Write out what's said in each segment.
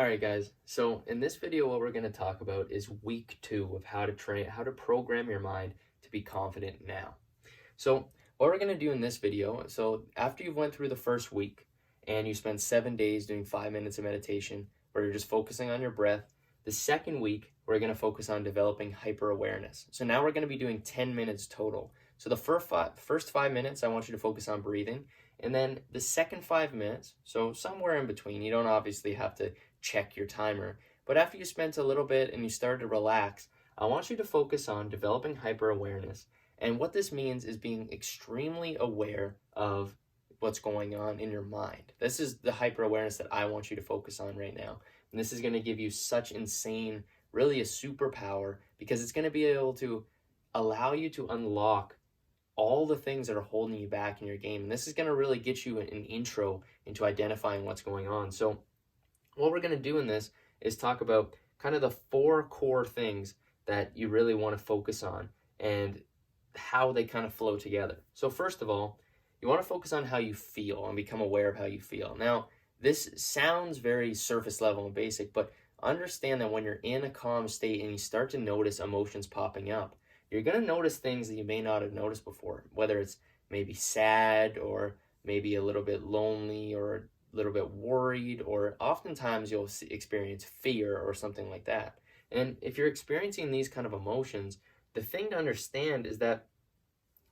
Alright guys, so in this video what we're going to talk about is week 2 of how to program your mind to be confident now. So what we're going to do in this video, so after you've went through the first week and you spent 7 days doing 5 minutes of meditation where you're just focusing on your breath, the second week we're going to focus on developing hyper-awareness. So now we're going to be doing 10 minutes total. So the first 5 minutes I want you to focus on breathing, and then the second 5 minutes, so somewhere in between, you don't obviously have to check your timer, but after you spent a little bit and you start to relax, I want you to focus on developing hyper-awareness. And what this means is being extremely aware of what's going on in your mind. This is the hyper-awareness that I want you to focus on right now. And this is going to give you such insane, really a superpower, because it's going to be able to allow you to unlock all the things that are holding you back in your game. And this is going to really get you an intro into identifying what's going on. So what we're going to do in this is talk about kind of the 4 core things that you really want to focus on and how they kind of flow together. So first of all, you want to focus on how you feel and become aware of how you feel. Now, this sounds very surface level and basic, but understand that when you're in a calm state and you start to notice emotions popping up, you're going to notice things that you may not have noticed before, whether it's maybe sad or maybe a little bit lonely or a little bit worried, or oftentimes you'll experience fear or something like that. And if you're experiencing these kind of emotions, the thing to understand is that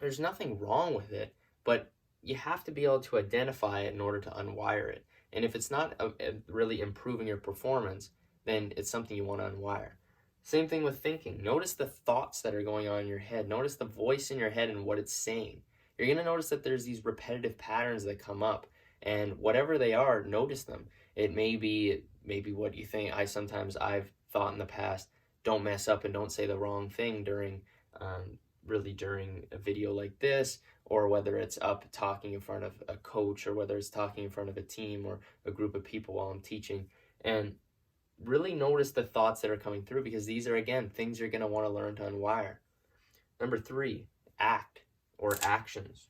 there's nothing wrong with it, but you have to be able to identify it in order to unwire it. And if it's not really improving your performance, then it's something you want to unwire. Same thing with thinking. Notice the thoughts that are going on in your head. Notice the voice in your head and what it's saying. You're going to notice that there's these repetitive patterns that come up, and whatever they are, notice them. It may be what you think. I've thought in the past, don't mess up and don't say the wrong thing during a video like this, or whether it's up talking in front of a coach, or whether it's talking in front of a team or a group of people while I'm teaching. And really notice the thoughts that are coming through, because these are, again, things you're going to want to learn to unwire. Number 3, act or actions.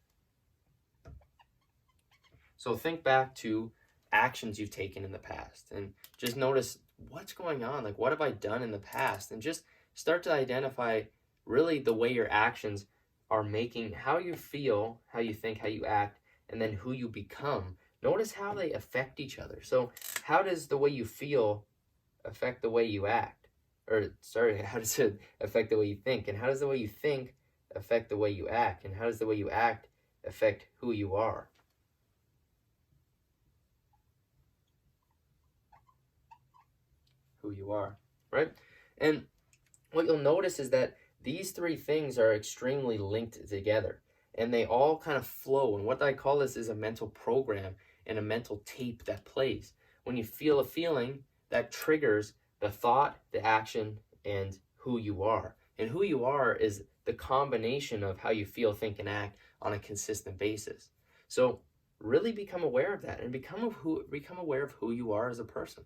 So think back to actions you've taken in the past and just notice what's going on. Like, what have I done in the past? And just start to identify really the way your actions are making how you feel, how you think, how you act, and then who you become. Notice how they affect each other. So how does the way you feel affect the way you act? Or sorry, how does it affect the way you think? And how does the way you think affect the way you act? And how does the way you act affect who you are? Who you are, right? And what you'll notice is that these 3 things are extremely linked together, and they all kind of flow. And what I call this is a mental program and a mental tape that plays. When you feel a feeling, that triggers the thought, the action, and who you are. And who you are is the combination of how you feel, think, and act on a consistent basis. So really become aware of that and become aware of who you are as a person.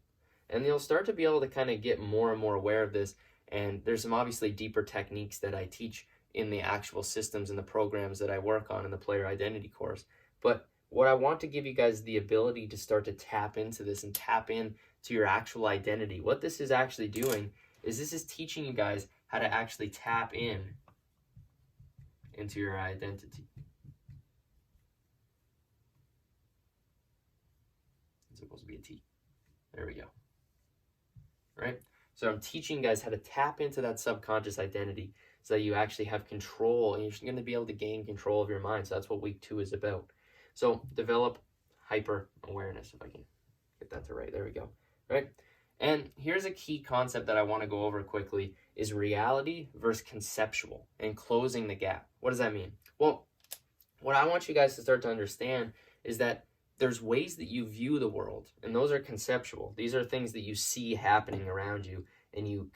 And you'll start to be able to kind of get more and more aware of this. And there's some obviously deeper techniques that I teach in the actual systems and the programs that I work on in the player identity course. But what I want to give you guys the ability to start to tap into this and tap in to your actual identity. What this is actually doing is this is teaching you guys how to actually tap into your identity. It's supposed to be a T. There we go. Right? So I'm teaching you guys how to tap into that subconscious identity so that you actually have control, and you're going to be able to gain control of your mind. So that's what week 2 is about. So develop hyper awareness, if I can get that to right. There we go. Right? And here's a key concept that I want to go over quickly is reality versus conceptual and closing the gap. What does that mean? Well, what I want you guys to start to understand is that there's ways that you view the world, and those are conceptual. These are things that you see happening around you, and you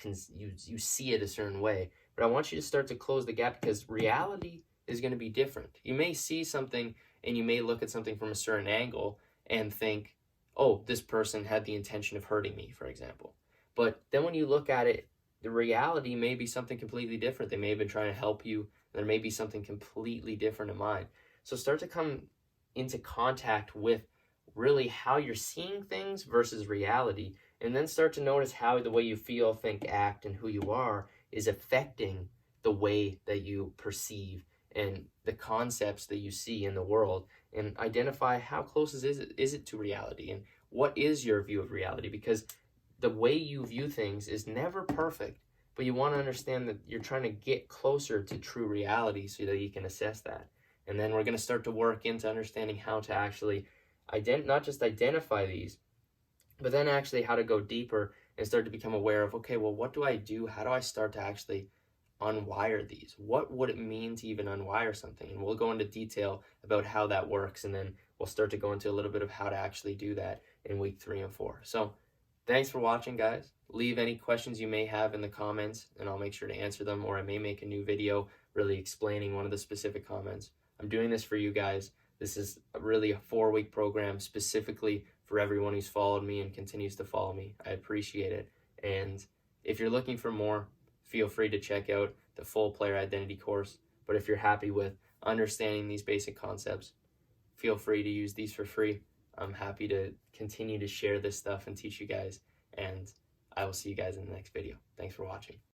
see it a certain way. But I want you to start to close the gap, because reality is going to be different. You may see something, and you may look at something from a certain angle and think, oh, this person had the intention of hurting me, for example. But then when you look at it, the reality may be something completely different. They may have been trying to help you. There may be something completely different in mind. So start to come into contact with really how you're seeing things versus reality, and then start to notice how the way you feel, think, act, and who you are is affecting the way that you perceive and the concepts that you see in the world, and identify how close is it to reality, and what is your view of reality, because the way you view things is never perfect, but you want to understand that you're trying to get closer to true reality so that you can assess that. And then we're going to start to work into understanding how to actually not just identify these, but then actually how to go deeper and start to become aware of, okay, well, what do I do? How do I start to actually unwire these? What would it mean to even unwire something? And we'll go into detail about how that works, and then we'll start to go into a little bit of how to actually do that in week 3 and 4. So thanks for watching, guys. Leave any questions you may have in the comments, and I'll make sure to answer them, or I may make a new video really explaining one of the specific comments. I'm doing this for you guys. This is really a 4-week program specifically for everyone who's followed me and continues to follow me. I appreciate it. And if you're looking for more, feel free to check out the full player identity course. But if you're happy with understanding these basic concepts, feel free to use these for free. I'm happy to continue to share this stuff and teach you guys. And I will see you guys in the next video. Thanks for watching.